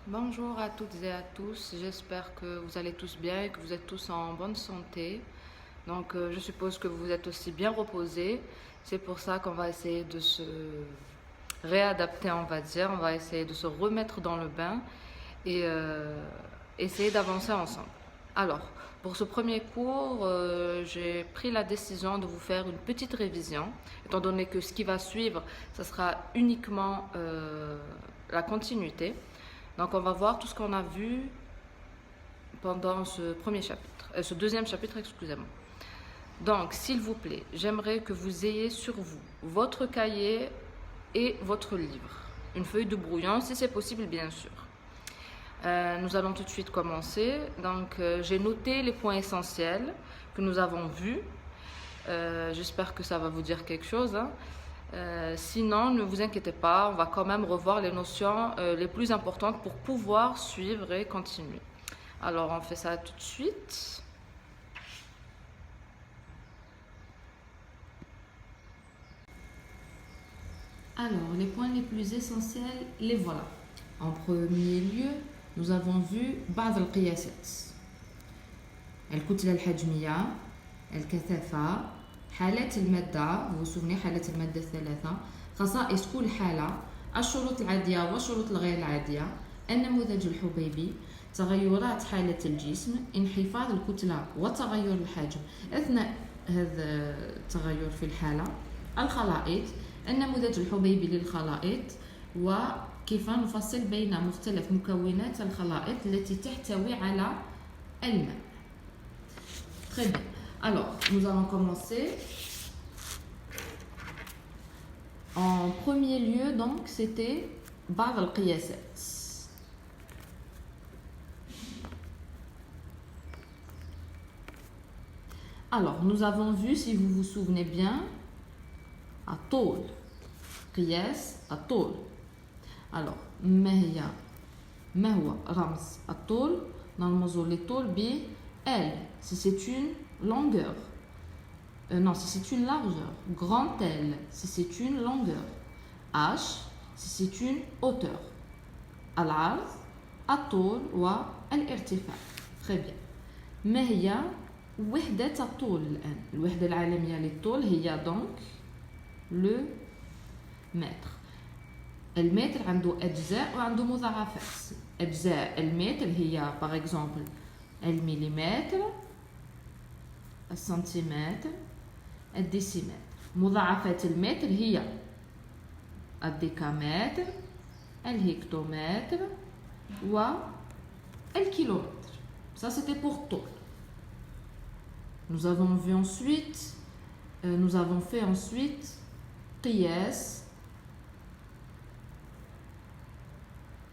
Bonjour à toutes et à tous, j'espère que vous allez tous bien et que vous êtes tous en bonne santé. Donc je suppose que vous êtes aussi bien reposés. C'est pour ça qu'on va essayer de se réadapter, on va dire. On va essayer de se remettre dans le bain et essayer d'avancer ensemble. Alors, pour ce premier cours, j'ai pris la décision de vous faire une petite révision, étant donné que ce qui va suivre, ce sera uniquement la continuité. Donc on va voir tout ce qu'on a vu pendant ce deuxième chapitre, excusez-moi. Donc, s'il vous plaît, j'aimerais que vous ayez sur vous votre cahier et votre livre. Une feuille de brouillon, si c'est possible, bien sûr. Nous allons tout de suite commencer. Donc, j'ai noté les points essentiels que nous avons vus. J'espère que ça va vous dire quelque chose. Sinon, ne vous inquiétez pas, on va quand même revoir les notions les plus importantes pour pouvoir suivre et continuer. Alors, on fait ça tout de suite. Alors, les points les plus essentiels, les voilà. En premier lieu, nous avons vu بعض القياسات. الكتلة الحجمية، الكثافة، حالات المادة، vous vous souvenez حالات المادة الثلاثة، خصائص كل حالة، الشروط العادية والشروط الغير العادية، النموذج الحبيبي، تغيرات حالة الجسم، انخفاض الكتلة وتغير الحجم أثناء هذا التغير في الحالة، الخلائط، النموذج الحبيبي للخلائط، وكيف نفصل بين مختلف مكونات الخلائط التي تحتوي على الماء. Très bien. Alors, nous allons commencer. En premier lieu, donc, c'était بعض القياسات. Alors, nous avons vu, si vous vous souvenez bien, الطول. قياس الطول. Alors, ما هو رمز الطول؟ نرمز للطول ب L, si c'est une longueur. Non, si c'est une largeur. Grand L, si c'est une longueur. H, si c'est une hauteur. العرض، الطول والارتفاع. Très bien. ما هي وحدة الطول الآن؟ الوحدة العالمية للطول هي donc le mètre. المتر عنده أجزاء وعنده مضاعفات. أجزاء المتر هي par exemple المليمتر، السنتيمتر، الديسيمتر. مضاعفات المتر هي الديكامتر، الهكتومتر والكيلومتر. Ça c'était pour tôle. Nous avons vu ensuite, nous avons fait ensuite قياس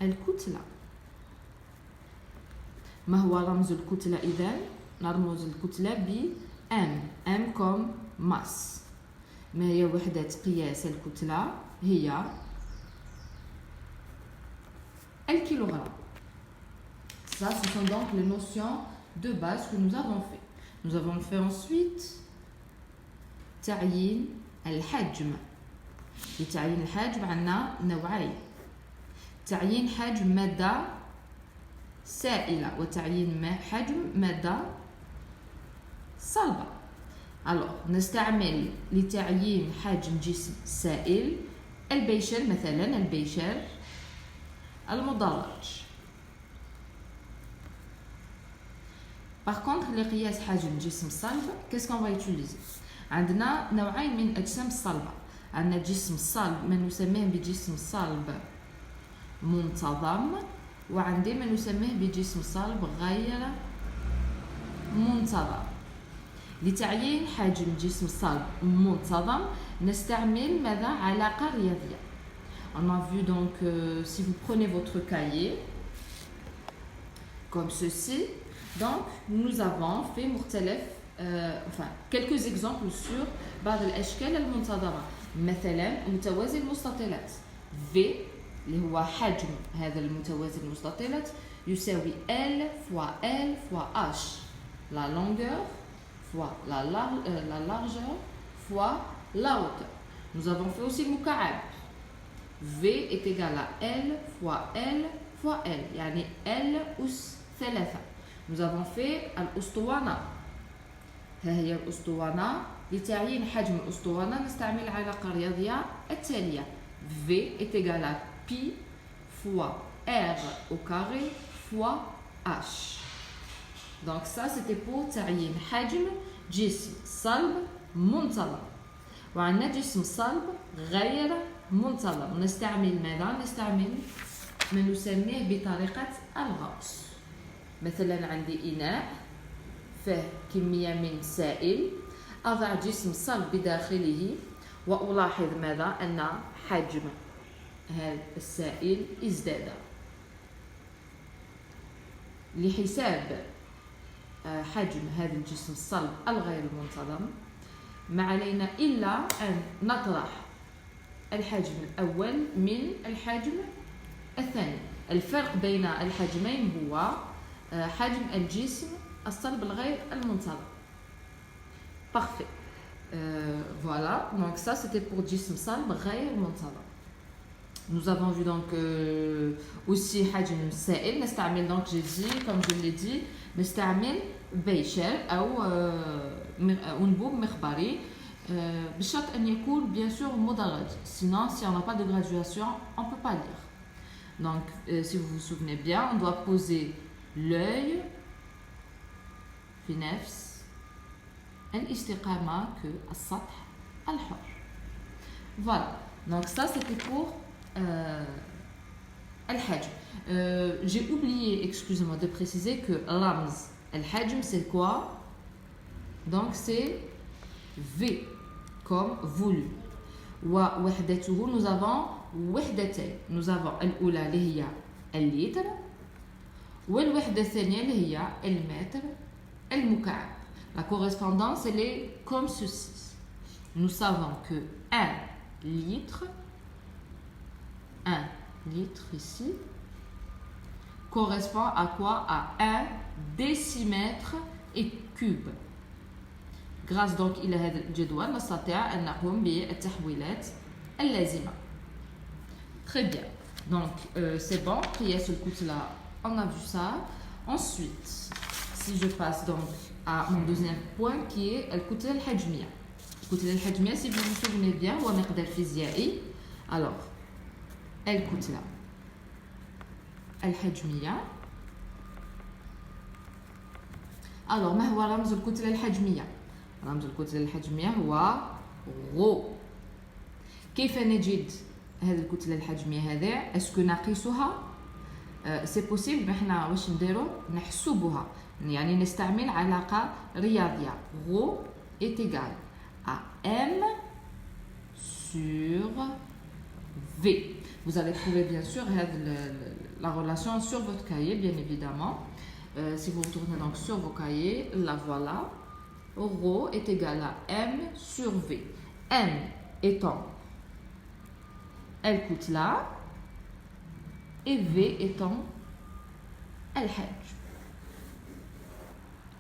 الكتلة. ما هو رمز الكتلة إذن؟ نرمز الكتلة ب M. M comme masse. ما هي وحدة قياس الكتلة؟ هي الكيلوغرام. Ça, ce sont donc les notions de base que nous avons fait. Nous avons fait ensuite تعيين الحجم. لتعيين الحجم عندنا نوعين. تعيين حجم مادة سائلة وتعيين حجم مادة صلبة. Alors, نستعمل لتعيين حجم جسم سائل البيشر مثلا، البيشر، المدرج. Par contre, لقياس حجم جسم صلب، qu'est-ce qu'on va utiliser؟ عندنا نوعين من أجسام الصلبة. عندنا جسم صلب ما نسميه بجسم صلب منتظم، وعندي ما نسميه بجسم صلب غير منتظم. لتعيين حجم جسم صلب منتظم نستعمل ماذا؟ علاقة رياضية. On a vu donc, si vous prenez votre cahier, comme ceci, donc nous avons fait مختلف quelques exemples sur بعض الأشكال المنتظمة. مثلا متوازي المستطيلات V اللي هو حجم هذا المتوازي المستطيلات يساوي L fois L fois H. La longueur fois la largeur fois la hauteur. Nous avons fait aussi le مكعب. V est égal à L fois L fois L يعني L أس 3. nous avons fait الأسطوانة. ها هي الأسطوانة. لتعيين حجم الأسطوانة نستعمل العلاقة الرياضية التالية V est égal à pi fois R au carré fois H. Donc ça c'était pour تعيين حجم جسم صلب منتظم. وعندنا جسم صلب غير منتظم نستعمل ماذا؟ نستعمل ما نسميه بطريقة الغوص. مثلا عندي إناء فيه كمية من سائل أضع جسم صلب بداخله وألاحظ ماذا؟ أن حجم هذا السائل ازداد. لحساب حجم هذا الجسم الصلب الغير منتظم ما علينا إلا أن نطرح الحجم الأول من الحجم الثاني. الفرق بين الحجمين هو حجم الجسم الصلب الغير المنتظم. Parfait. Voilà, donc ça c'était pour جسم صلب غير منتظم. Nous avons vu donc aussi حجم السائل نستعمل donc j'ai dit comme je l'ai dit نستعمل بيشر أو أنبوب مخبري بشرط أن يكون bien sûr مدرج. Sinon si on n'a pas de graduation on ne peut pas lire. Donc si vous vous souvenez bien on doit poser l'œil في نفس الاستقامة كالسطح الحر. Voilà, donc ça c'était pour الحجم. J'ai oublié, excusez-moi, de préciser que رمز الحجم c'est quoi? Donc c'est V comme volume. ووحدته nous avons وحدتين. Nous avons الأولى اللي هي اللتر والوحدة الثانية اللي هي المتر المكعب. La correspondance elle est comme ceci. Nous savons que 1 litre ici correspond à quoi? À 1 décimètre et cube. Grâce donc إلى هذا الجدول نستطيع أن نقوم بالتحويلات اللازمة. Très bien. Donc c'est bon. قياس الكتلة on a vu ça. Ensuite si je passe donc à mon deuxième point qui est الكتلة الحجمية. الكتلة الحجمية si vous vous souvenez bien هو مقدار فيزيائي. Alors الكتلة الحجمية. Alors ما هو رمز الكتلة الحجمية؟ رمز الكتلة الحجمية هو غو. كيف نجد هذه الكتلة الحجمية هذه؟ اسكو نقيسها؟ سي بوسيبل احنا واش نديرو؟ نحسبها. يعني نستعمل علاقة رياضية. غو est égal à M sur V. Vous allez trouver bien sûr la relation sur votre cahier, bien évidemment. Si vous retournez donc sur vos cahiers, la voilà. Rho est égal à M sur V. M étant الكتلة et V étant الحجم.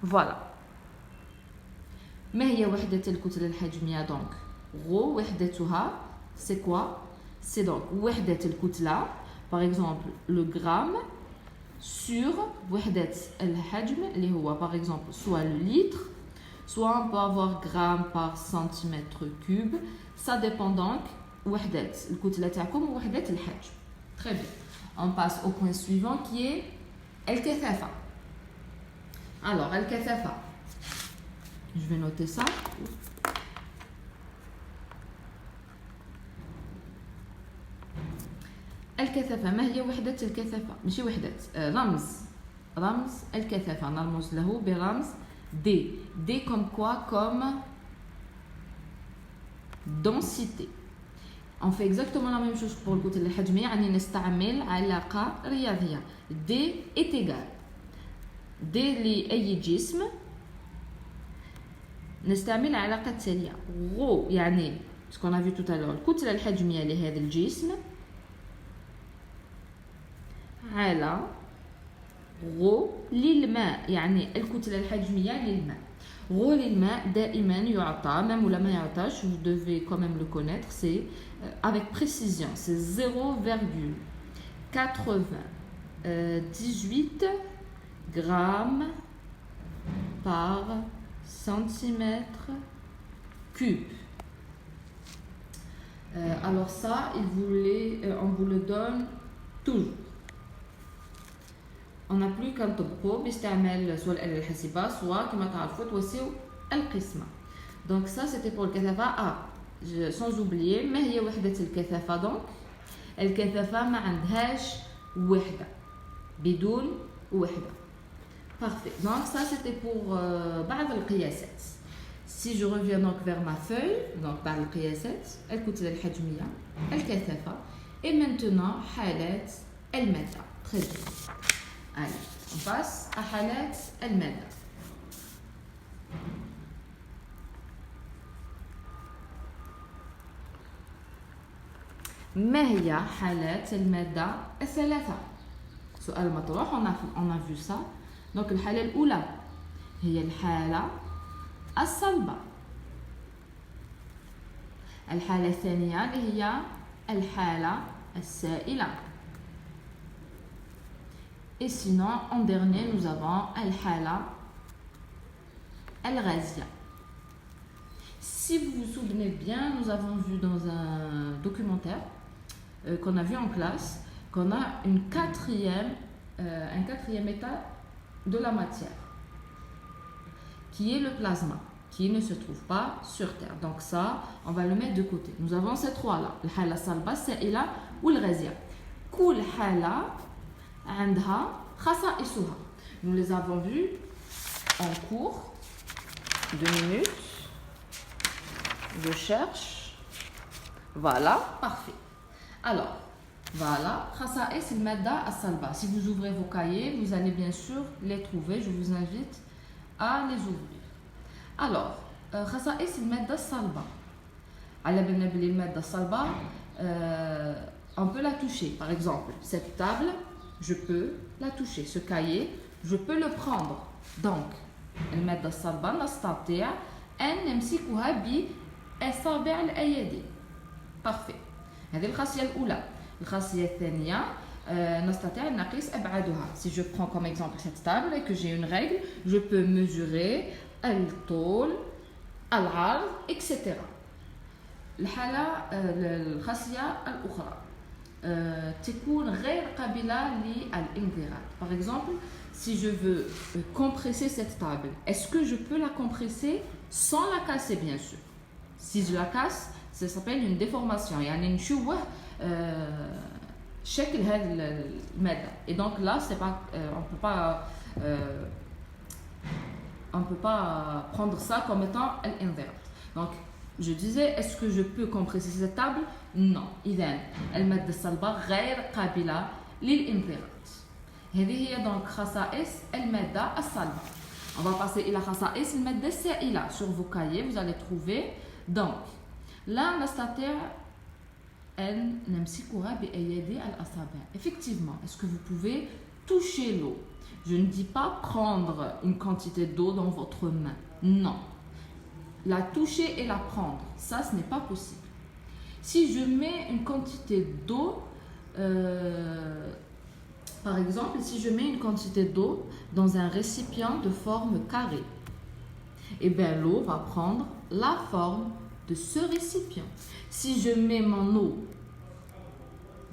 Voilà. ما هي وحدة الكتلة الحجمية donc؟ rho وحدتها c'est quoi? C'est donc وحدة الكتلة par exemple le gramme sur وحدة الحجم اللي هو par exemple soit le litre soit on peut avoir gramme par centimètre cube. Ça dépend donc وحدة الكتلة تاعكم ووحدة الحجم. Très bien. On passe au point suivant qui est الكثافة. Alors الكثافة. Je vais noter ça. الكثافة ما هي وحدة الكثافة؟ ماشي وحدة رمز الكثافة نرمز له برمز D. D comme quoi? Comme densité. On fait exactement la même chose pour الكتلة الحجمية. يعني نستعمل علاقة رياضية. D est égal. D لأي جسم نستعمل علاقة التالية. غو يعني ce qu'on a vu tout à l'heure الكتلة الحجمية لهذا الجسم على غو للماء. يعني الكتلة الحجمية للماء. غو للماء دائما يعطى même ولا ما يعطاش. Vous devez quand même le connaître. C'est avec précision. C'est 0,80 18 grammes par centimètre cube. Alors ça, on vous le donne toujours. On n'a plus qu'à نطبقوا باستعمال سواء الآلة الحاسبة سواء كما تعرفوا توسعوا القسمة. Donc ça c'était pour الكثافة sans oublier ما هي وحدة الكثافة. donc الكثافة ما عندهاش وحدة بدون وحدة. Parfait. Donc ça c'était pour بعض القياسات. Si je reviens donc vers ma feuille, donc بعض القياسات الكتلة الحجمية الكثافة et maintenant حالات المادة. Très bien. Allez, on passe à حالات المادة. ما هي حالات المادة الثلاثة؟ سؤال مطروح. on a vu ça. donc الحالة الأولى هي الحالة الصلبة. الحالة الثانية اللي هي الحالة السائلة. Et sinon, en dernier, nous avons الحالة الغازية. Si vous vous souvenez bien, nous avons vu dans un documentaire qu'on a vu en classe qu'on a un quatrième état de la matière qui est le plasma, qui ne se trouve pas sur Terre. Donc ça, on va le mettre de côté. Nous avons ces trois-là, الحالة الصلبة السائلة والغازية. كل حالة عندها خصائصها. Nous les avons vus en cours. 2 minutes. Je cherche. Voilà, parfait. Alors, voilà, خصائص المادة الصلبة. Si vous ouvrez vos cahiers, vous allez bien sûr les trouver. Je vous invite à les ouvrir. Alors, خصائص المادة الصلبة. على بالنا بلي المادة الصلبة on peut la toucher. Par exemple, cette table, je peux la toucher. Ce cahier, je peux le prendre. Donc, المادة الصلبة نستطيع أن نمسكها بأصابع الأيدي. Parfait. هذه الخاصية الأولى. الخاصية الثانية نستطيع أن نقيس أبعادها. Si je prends comme exemple cette table et que j'ai une règle, je peux mesurer الطول, العرض, etc. الخاصية الأخرى تكون غير قابلة للانضغاط. Par exemple, si je veux compresser cette table, est-ce que je peux la compresser sans la casser, bien sûr? Si je la casse, ça s'appelle une déformation. يعني نشوه شكل هذه المادة. Et donc là, c'est pas, on peut pas prendre ça comme étant الانضغاط. Donc je disais, est-ce que je peux compresser cette table? Non. إذن المادة الصلبة غير قابلة للانضغاط. هذه هي donc خصائص المادة الصلبة. On va passer إلى خصائص المادة السائلة. Sur vos cahiers, vous allez trouver donc لا نستطيع أن نمسكها بأيدي الأصابع. Effectivement, est-ce que vous pouvez toucher l'eau? Je ne dis pas prendre une quantité d'eau dans votre main. Non. La toucher et la prendre, ça, ce n'est pas possible. Si je mets une quantité d'eau, par exemple, si je mets une quantité d'eau dans un récipient de forme carrée, eh bien l'eau va prendre la forme de ce récipient. Si je mets mon eau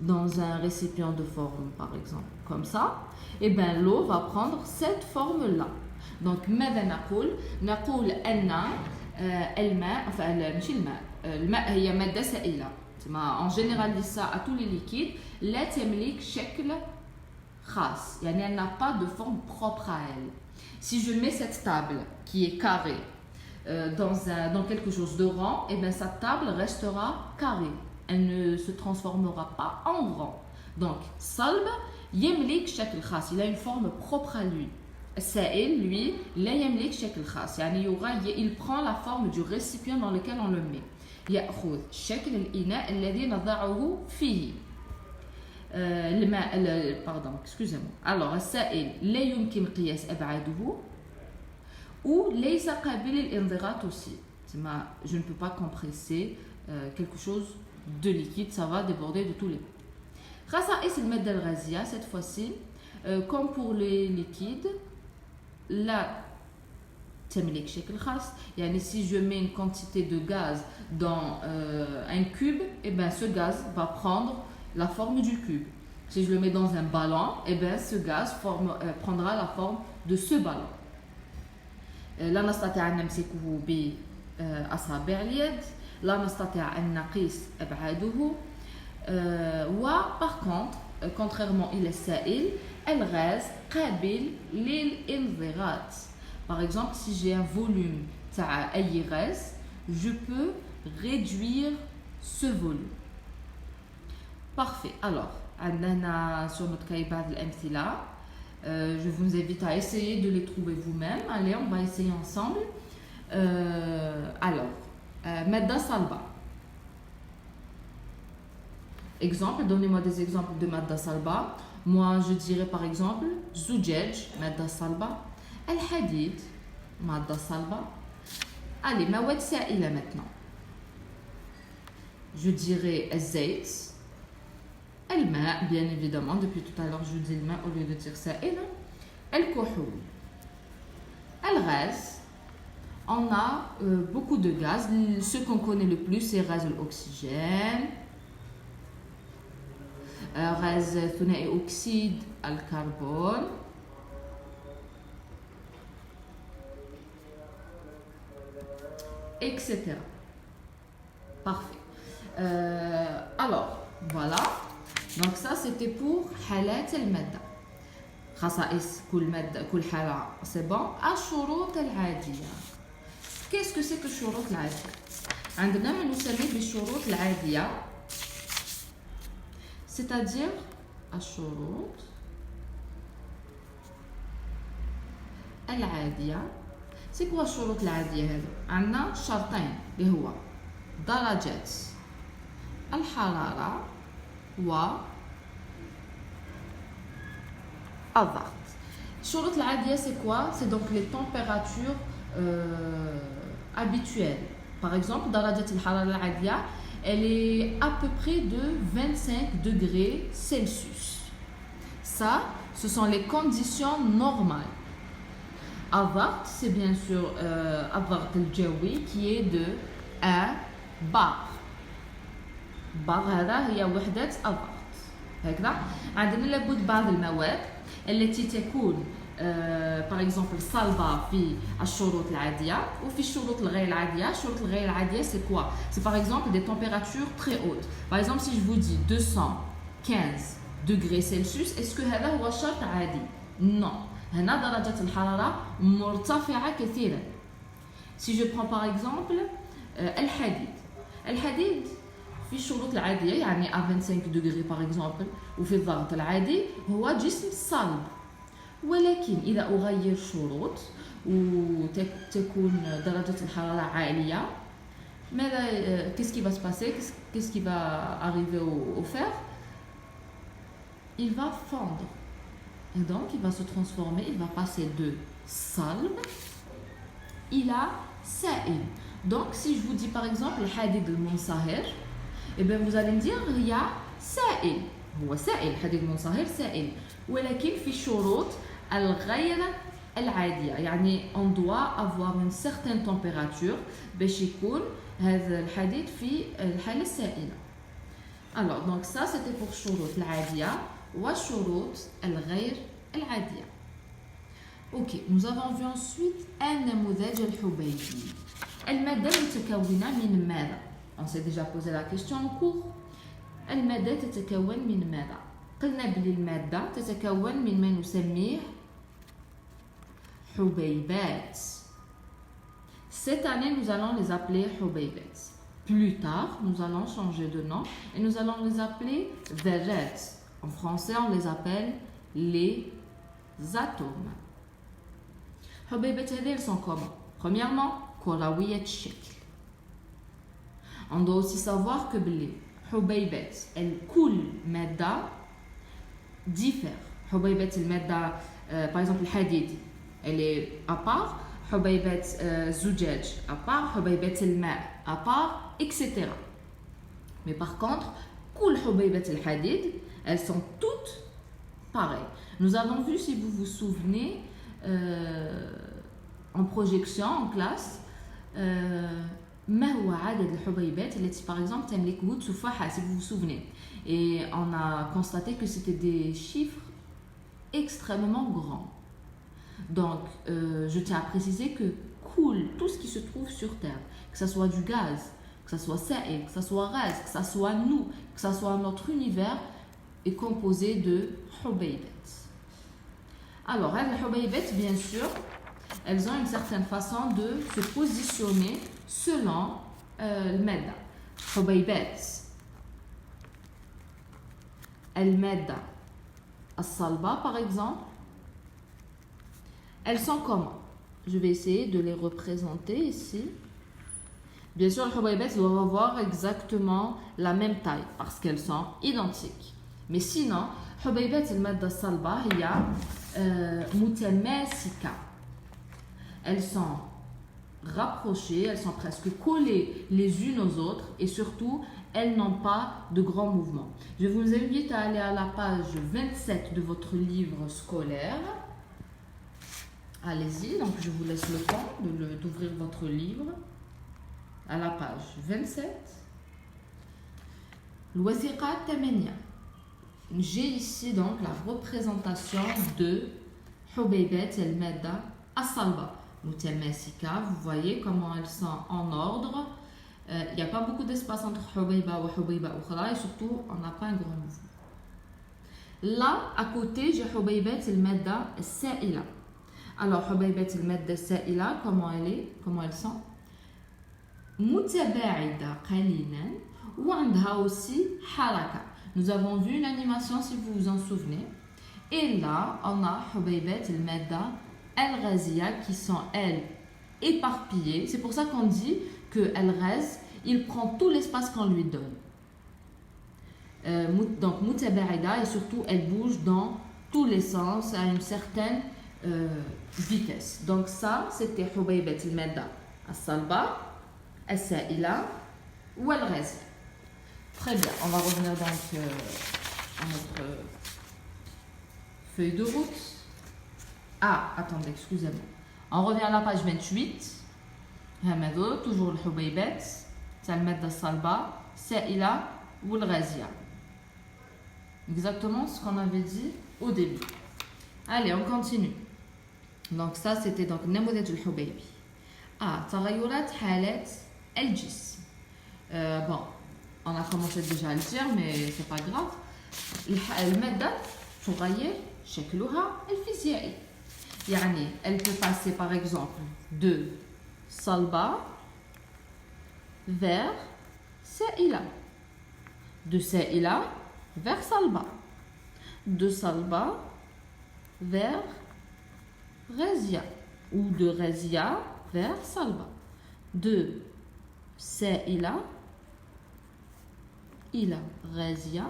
dans un récipient de forme, par exemple, comme ça, eh bien l'eau va prendre cette forme-là. Donc, ماذا نقول؟ نقول أن الماء ماشي الماء هي مادة سائلة. En généralise ça à tous les liquides. لا تملك شكل خاص. يعني elle n'a pas de forme propre à elle. Si je mets cette table qui est carrée dans quelque chose de rond, eh bien sa table restera carrée. Elle ne se transformera pas en rond. Donc, صلب يملك شكل خاص. Il a une forme propre à lui. السائل, lui, لا يملك شكل خاص. يعني il prend la forme du récipient dans lequel on le met. يأخذ شكل الإناء الذي نضعه فيه. الماء pardon, excusez-moi. Alors, السائل لا يمكن قياس أبعاده ou ليس قابل للانضغاط aussi. Je ne peux pas compresser quelque chose de liquide, ça va déborder de tous les côtés. خصائص المادة الغازية, cette fois-ci, Comme pour les liquides, la تملك شكل خاص. يعني si je mets une quantité de gaz dans un cube, et ben ce gaz va prendre la forme du cube. Si je le mets dans un ballon, et ben ce gaz prendra la forme de ce ballon. لا نستطيع أن نمسكه بأصابع اليد، لا نستطيع أن نقيس أبعاده. Par contre, contrairement إلى السائل، الغاز قابل للانضغاط. Par exemple, si j'ai un volume تاع أي غاز, je peux réduire ce volume. Parfait. Alors, عندنا sur notre cahier بعض الأمثلة. Je vous invite à essayer de les trouver vous-même. Allez, on va essayer ensemble. Alors, مادة صلبة. Exemple, donnez-moi des exemples de مادة صلبة. Moi, je dirais par exemple زجاج مادة صلبة. الحديد مادة صلبة. Allez, مواد سائلة maintenant. Je dirais الزيت. الماء, bien évidemment, depuis tout à l'heure je dis le main au lieu de dire سائل. الكحول. الغاز. On a beaucoup de gaz. Ce qu'on connaît le plus, c'est gaz l'oxygène, gaz ثنائي أكسيد الكربون, etc. Parfait. Alors, voilà. Donc ça, c'était pour حالات المادة. خصائص كل مادة كل حالة c'est bon. الشروط العادية. Qu'est-ce que c'est que الشروط العادية؟ عندنا ما نسميه بالشروط العادية. C'est-à-dire الشروط العادية. C'est quoi الشروط العادية هذو؟ عندنا شرطين اللي هو درجة الحرارة و الضغط. الشروط العادية c'est quoi? C'est donc les températures habituelles. Par exemple, درجة الحرارة العادية, elle est à peu près de 25 degrés Celsius. Ça, ce sont les conditions normales. الضغط, c'est bien sûr الضغط الجوي qui est de 1 bar. بار هذا هي وحدة الضغط. هكذا عندنا لابد بعض المواد التي تكون par exemple صلبة في الشروط العادية وفي الشروط الغير العادية. الشروط الغير العادية c'est quoi? C'est par exemple des températures très hautes. Par exemple, si je vous dis 215 degrés Celsius, est-ce que هذا هو شرط عادي؟ Non. هنا درجة الحرارة مرتفعة كثيرا. Si je prends par exemple الحديد. الحديد في الشروط العادية يعني à 25 degrés par exemple وفي الضغط العادي هو جسم صلب. ولكن إذا أغير شروط وتكون درجة الحرارة عالية, ماذا qu'est-ce qui va se passer? Qu'est-ce qui va arriver au fer? Il va fondre. Et donc il va se transformer, il va passer de صلب إلى سائل. Donc si je vous dis par exemple الحديد المنصهر, et bien vous allez me dire il y a سائل. هو سائل, حديد منصهر سائل. ولكن في شروط الغير العادية. يعني on doit avoir une certaine température باش يكون هذا الحديد في الحالة السائلة. Alors donc ça c'était pour الشروط العادية والشروط الغير العادية. Ok, nous avons vu ensuite النموذج الحبيبي. المادة متكونة من ماذا؟ On s'est déjà posé la question en cours. المادة تتكون من ماذا؟ قلنا بلي المادة تتكون من ما نسميه حبيبات. Cette année, nous allons les appeler حبيبات. Plus tard, nous allons changer de nom et nous allons les appeler ذرات. En français, on les appelle les atomes. حبيبات هذه elles sont comment? Premièrement, كروية الشكل. On doit aussi savoir que بلي حبيبات كل مادة diffère. حبيبات المادة par exemple الحديد elle est à part, حبيبات زجاج à part, حبيبات الماء à part, etc. Mais par contre كل حبيبات الحديد elles sont toutes pareilles. Nous avons vu, si vous vous souvenez, en projection, en classe, ما هو عدد الحبيبات التي par exemple تملك ود تفاحة, si vous vous souvenez. Et on a constaté que c'était des chiffres extrêmement grands. Donc, je tiens à préciser que cool, tout ce qui se trouve sur Terre, que ce soit du gaz, que ce soit sa'il, que ce soit gaz, que ce soit nous, que ce soit notre univers, est composé de hubaybat. Alors, les hubaybat, bien sûr, elles ont une certaine façon de se positionner selon le madda. Hubaybat al-madda as-salba, par exemple, elles sont comment? Je vais essayer de les représenter ici. Bien sûr, les hubaybat doivent avoir exactement la même taille parce qu'elles sont identiques. Mais sinon, hubaybat al-madda as-salba hiya mutamassika. Elles sont rapprochées, elles sont presque collées les unes aux autres et surtout, elles n'ont pas de grands mouvements. Je vous invite à aller à la page 27 de votre livre scolaire. Allez-y, donc je vous laisse le temps d'ouvrir votre livre à la page 27. الوثيقة 8. J'ai ici donc la représentation de hubaybat al-madda as-salba. Mutamassika, vous voyez comment elles sont en ordre. Il n'y a pas beaucoup d'espace entre hubayba ou hubayba ukhra et surtout on n'a pas un grand mouvement. Là, à côté, j'ai hubaybat al-madda as-sa'ila. Alors, hubaybat al-madda as-sa'ila, comment elles sont? Mutaba'ida qalilan ou عندها aussi haraka. Nous avons vu une animation si vous vous en souvenez. Et là, on a hubaybat al-madda al-ghaziya qui sont, elles, éparpillées. C'est pour ça qu'on dit que al-ghaz, il prend tout l'espace qu'on lui donne. Donc, mutaba'ida, et surtout, elle bouge dans tous les sens à une certaine vitesse. Donc, ça, c'était hubaybat al-madda as-salba, as-sa'ila ou al-ghaziya. Très bien, on va revenir donc à notre feuille de route. Ah, attendez, excusez-moi. On revient à la page 28. Toujours le hubaybat, c'est le madda as-salba, sa'ila ou al-ghaziya. Exactement ce qu'on avait dit au début. Allez, on continue. Donc ça, c'était donc namudaj al-hubaybi. Ah, تغيرات حالات الجسم. Bon, on a commencé déjà à le dire, mais c'est pas grave. المادة تغير شكلها الفيزيائي. يعني, elle peut passer par exemple de salba vers sa'ila. De sa'ila vers salba. De salba vers ghazia. Ou de ghazia vers salba. De sa'ila ila ghazia.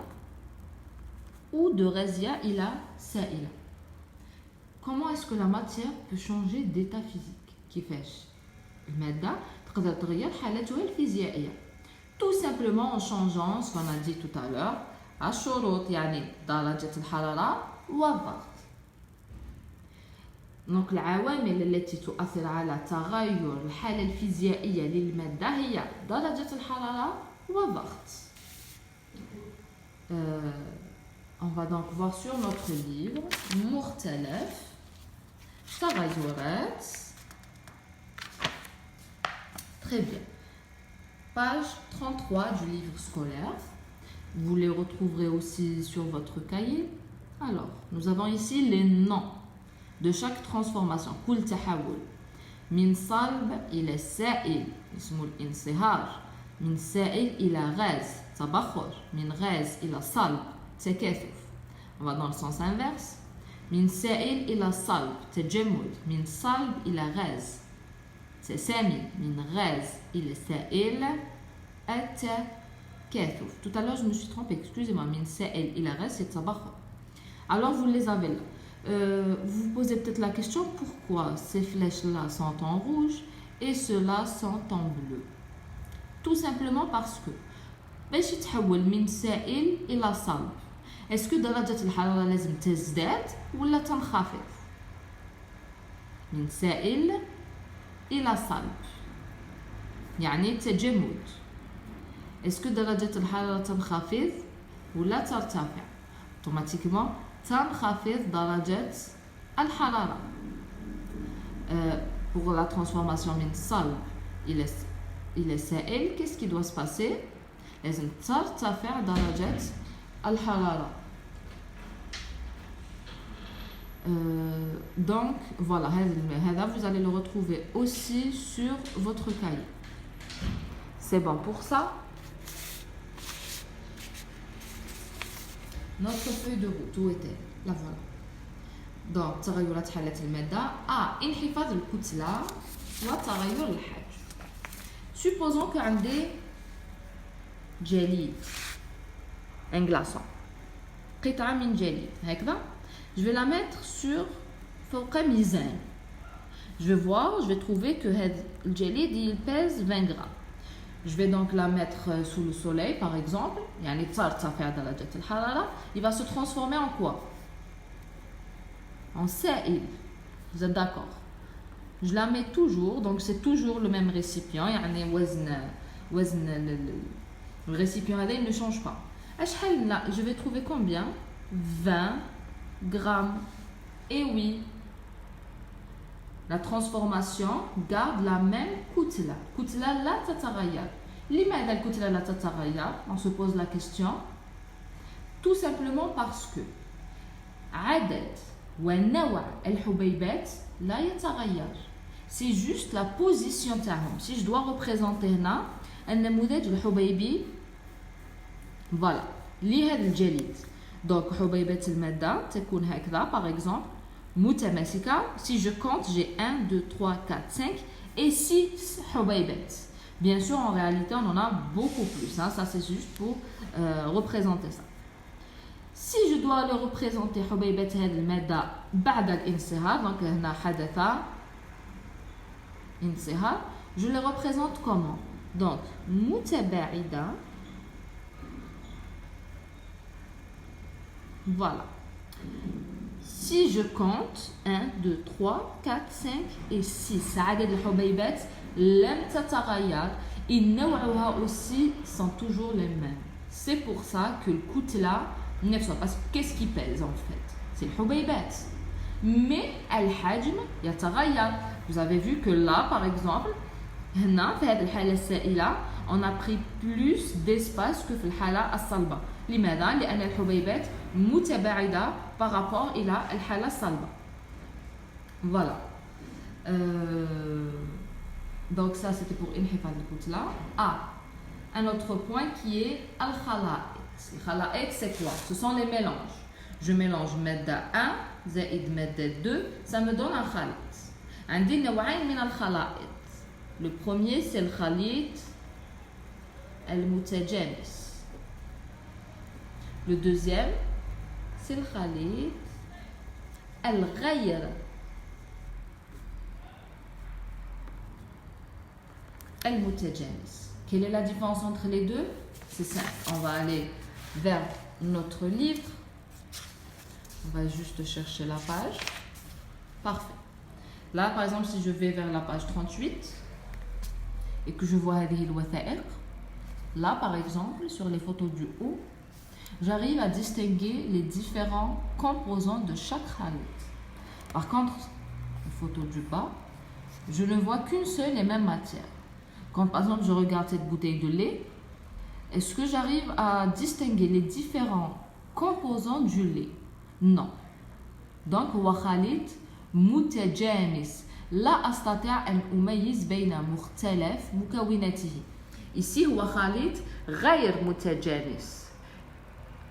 Ou de ghazia ila sa'ila. Comment est-ce que la matière peut changer d'état physique? كيفاش؟ المادة تقدر تغير حالتها الفيزيائية. Tout simplement en changeant ce qu'on a dit tout à l'heure, الشروط يعني درجة الحرارة والضغط. Donc العوامل التي تؤثر على تغير الحالة الفيزيائية للمادة هي درجة الحرارة والضغط. On va donc voir sur notre livre مختلف تغيرات. Très bien. Page 33 du livre scolaire. Vous les retrouverez aussi sur votre cahier. Alors, nous avons ici les noms de chaque transformation. كل تحول من صلب إلى سائل اسمه الانصهار. من سائل إلى غاز تبخر. من غاز إلى صلب تكاثف. On va dans le sens inverse. من سائل إلى صلب تجمد. من صلب إلى غاز تسامي. من غاز إلى سائل التكاثف. Tout à l'heure, je me suis trompée. Excusez-moi. من سائل إلى غاز c'est تبخر. Alors, vous les avez là. Vous vous posez peut-être la question pourquoi ces flèches-là sont en rouge et ceux-là sont en bleu. Tout simplement parce que باش يتحول من سائل إلى صلب Est-ce que درجة الحرارة لازم تزداد ولا تنخفض؟ من سائل إلى صلب يعني تجمد. Est-ce que درجة الحرارة تنخفض ولا ترتفع؟ automatiquement تنخفض درجة الحرارة. Pour la transformation من صلب إلى سائل, qu'est-ce qui doit se passer? لازم ترتفع درجة الحرارة. Donc voilà, vous allez le retrouver aussi sur votre cahier. C'est bon pour ça. Notre feuille de route, où est-elle? Là voilà. Donc تغيرات حالة المادة انحفاض الكتلة وتغير الحجم. Supposons que عندي جليد, un glaçon, قطعة من جليد هكذا. Je vais la mettre sur فوق ميزان. Je vais trouver que le gelid il pèse 20 grammes. Je vais donc la mettre sous le soleil par exemple. يعني ترتفع درجة الحرارة. Il va se transformer en quoi? En سائل. Vous êtes d'accord? Je la mets toujours, donc c'est toujours le même récipient. يعني وزن le récipient il ne change pas. Je vais trouver combien? 20 grammes. Et oui, la transformation garde la même كتلة. كتلة لا تتغير. لماذا الكتلة لا تتغير? On se pose la question. Tout simplement parce que عدد ونوع الحبيبات لا يتغير. C'est juste la position تاعهم. Si je dois représenter هنا النموذج الحبيبي, voilà, لهذا الجليد. Donc حبيبات المادة تكون هكذا par exemple متماسكة. Si je compte, j'ai 1, 2, 3, 4, 5 et 6 حبيبات. Bien sûr, en réalité, on en a beaucoup plus. Hein. Ça, c'est juste pour représenter ça. Si je dois le représenter حبيبات هذه المادة بعد الانصهار, donc هنا حدث انصهار, je le représente comment? Donc متباعدة. Voilà. Si je compte 1, 2, 3, 4, 5 et 6 عدد الحبيبات لم تتغير et نوعها aussi sont toujours les mêmes. C'est pour ça que le كتلة نفسه, parce que qu'est-ce qui pèse en fait? C'est le حبيبات. Mais الحجم يتغير. Vous avez vu que là par exemple هنا في هذه الحالة السائلة on a pris plus d'espace que في الحالة الصلبة. لماذا؟ لأن الحبيبات متباعدة par rapport إلى الحالة الصلبة. Voilà. Donc ça c'était pour انحفاض الكتلة. Un autre point qui est الخلائط. الخلائط c'est quoi? Ce sont les mélanges. Je mélange مادة 1 زائد مادة 2, ça me donne un خليط. عندي نوعين من الخلائط. Le premier c'est الخليط المتجانس. Le deuxième c'est le خليط الغير المتجانس. Quelle est la différence entre les deux? C'est simple. On va aller vers notre livre. On va juste chercher la page. Parfait. Là, par exemple, si je vais vers la page 38 et que je vois هذه الوثائق, là, par exemple, sur les photos du haut, j'arrive à distinguer les différents composants de chaque khalit. Par contre, les photos du bas, je ne vois qu'une seule et même matière. Quand par exemple je regarde cette bouteille de lait, est-ce que j'arrive à distinguer les différents composants du lait? Non. Donc هو خليط متجانس. لا أستطيع أن أميز بين مختلف مكوناته. Ici هو خليط غير متجانس.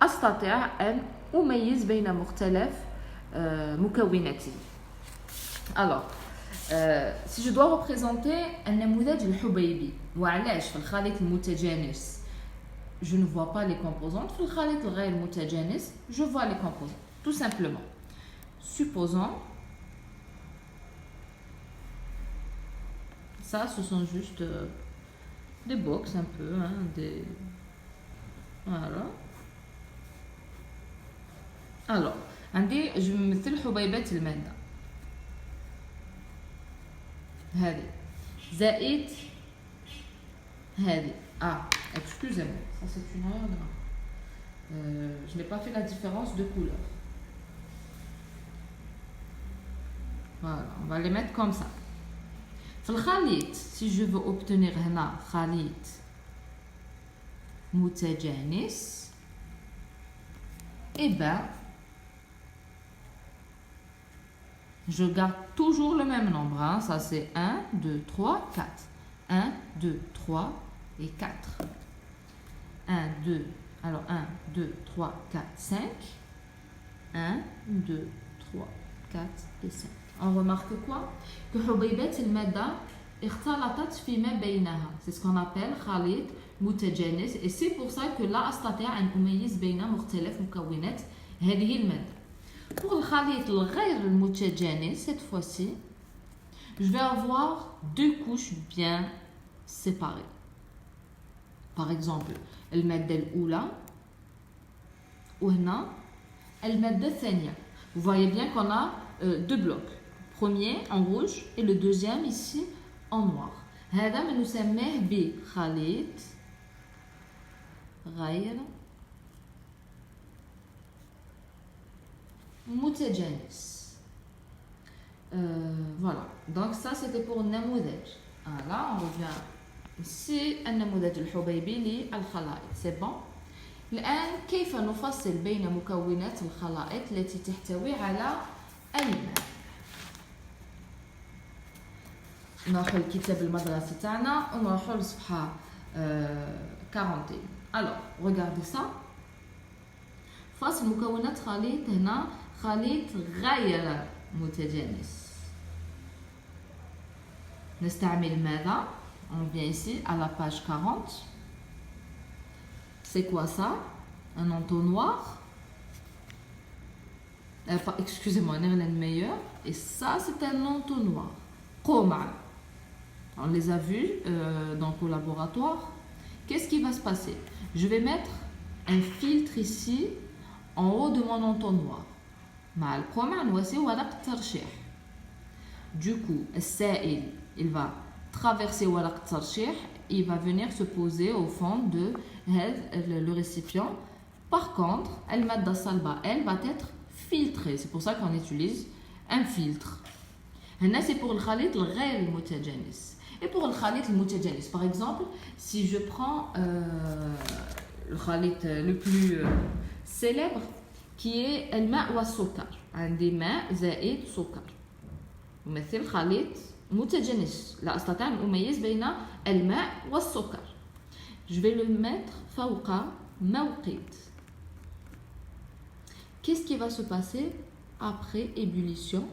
أستطيع أن أميز بين مختلف مكوناته. Alors, si je dois représenter النموذج الحبيبي, وعلاش في الخليط المتجانس je ne vois pas les composantes, في الخليط الغير متجانس je vois les composantes, tout simplement. Supposons, ça ce sont juste des box un peu, hein, des... Voilà. الوغ عندي جو نمثل حبيبات الماده هذه زائد هذه excusez-moi ça c'est une erreur de je n'ai pas fait la différence de couleur. Voilà, on va les mettre comme ça. في الخليط si je veux obtenir هنا خليط متجانس eh ben je garde toujours le même nombre, hein. Ça c'est 1, 2, 3, 4. 1, 2, 3 et 4. 1, 2, alors 1, 2, 3, 4, 5. 1, 2, 3, 4 et 5. On remarque quoi? Que حبيبات المادة اختلطت فيما بينها. C'est ce qu'on appelle خليط متجانس. Et c'est pour ça que لا أستطيع أن أميز بين مختلف مكونات هذه المادة. Pour le khalit الغير المتجانس, cette fois-ci, je vais avoir deux couches bien séparées. Par exemple, المادة الأولى وهنا المادة الثانية. Vous voyez bien qu'on a deux blocs. Premier en rouge et le deuxième ici en noir. هذا ما نسميه بخليط غير متجانس. Voilà. Donc ça c'était pour النموذج. Là on revient ici النموذج الحبيبي للخلائط. C'est bon. الآن كيف نفصل بين مكونات الخلائط التي تحتوي على الماء؟ نروحوا لكتاب المدرسة تاعنا ونروحوا لصفحة 41. Alors regardez ça. فصل مكونات خليط هنا خليط غير متجانس. نستعمل ماذا؟ On vient ici à la page 40. C'est quoi ça? Un entonnoir. Excusez-moi, un meilleur. Et ça, c'est un entonnoir. Comment? On les a vus donc au laboratoire. Qu'est-ce qui va se passer? Je vais mettre un filtre ici en haut de mon entonnoir. مع القمع نواسي ورق الترشيح. Du coup, السائل il va traverser ورق الترشيح, il va venir se poser au fond de le récipient. Par contre, المادة الصلبة elle va être filtrée. C'est pour ça qu'on utilise un filtre. هنا c'est pour الخليط الغير المتجانس. Et pour الخليط المتجانس, par exemple, si je prends le خليط le plus célèbre qui est الماء والسكر. عندي ماء زائد سكر. مثل خليط متجانس. لا أستطيع أن أميز بين الماء والسكر. Je vais le mettre فوق موقد. Qu'est-ce qui va se passer après ébullition?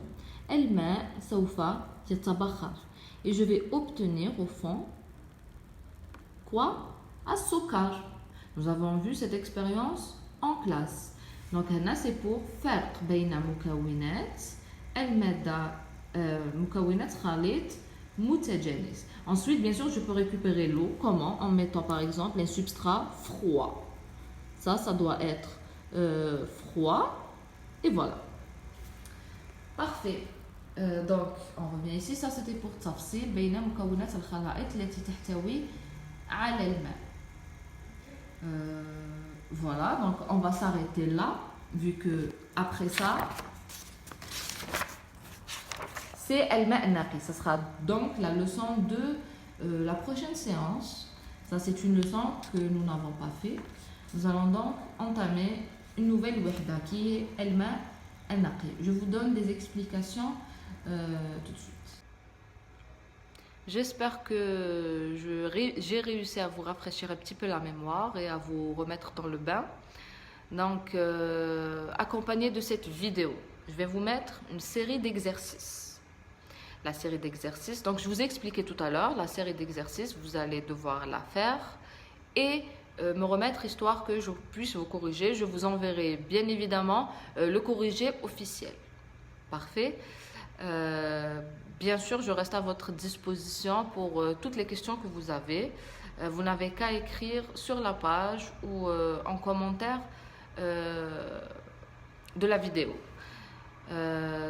الماء سوف يتبخر. Et je vais obtenir au fond quoi? السكر. Nous avons vu cette expérience en classe. Donc هنا c'est pour فرق بين مكونات المادة مكونات خليط متجانس. Ensuite, bien sûr, je peux récupérer l'eau. Comment? En mettant par exemple un substrat froid. Ça doit être froid. Et voilà. Parfait. Donc, on revient ici. Ça, c'était pour تفصيل بين مكونات الخلائط التي تحتوي على الماء. Voilà, donc on va s'arrêter là, vu que après ça, c'est الماء النقي. Ça sera donc la leçon de la prochaine séance. Ça, c'est une leçon que nous n'avons pas fait. Nous allons donc entamer une nouvelle wahda qui est الماء النقي. Je vous donne des explications tout de suite. J'espère que j'ai réussi à vous rafraîchir un petit peu la mémoire et à vous remettre dans le bain. Donc, accompagné de cette vidéo, je vais vous mettre une série d'exercices. La série d'exercices, donc je vous ai expliqué tout à l'heure, la série d'exercices, vous allez devoir la faire et me remettre histoire que je puisse vous corriger. Je vous enverrai bien évidemment le corrigé officiel. Parfait. Bien sûr, je reste à votre disposition pour toutes les questions que vous avez. Vous n'avez qu'à écrire sur la page ou en commentaire de la vidéo.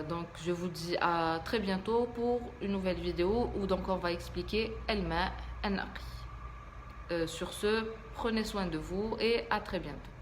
Donc je vous dis à très bientôt pour une nouvelle vidéo où donc on va expliquer Elma Anaqi. Sur ce, prenez soin de vous et à très bientôt.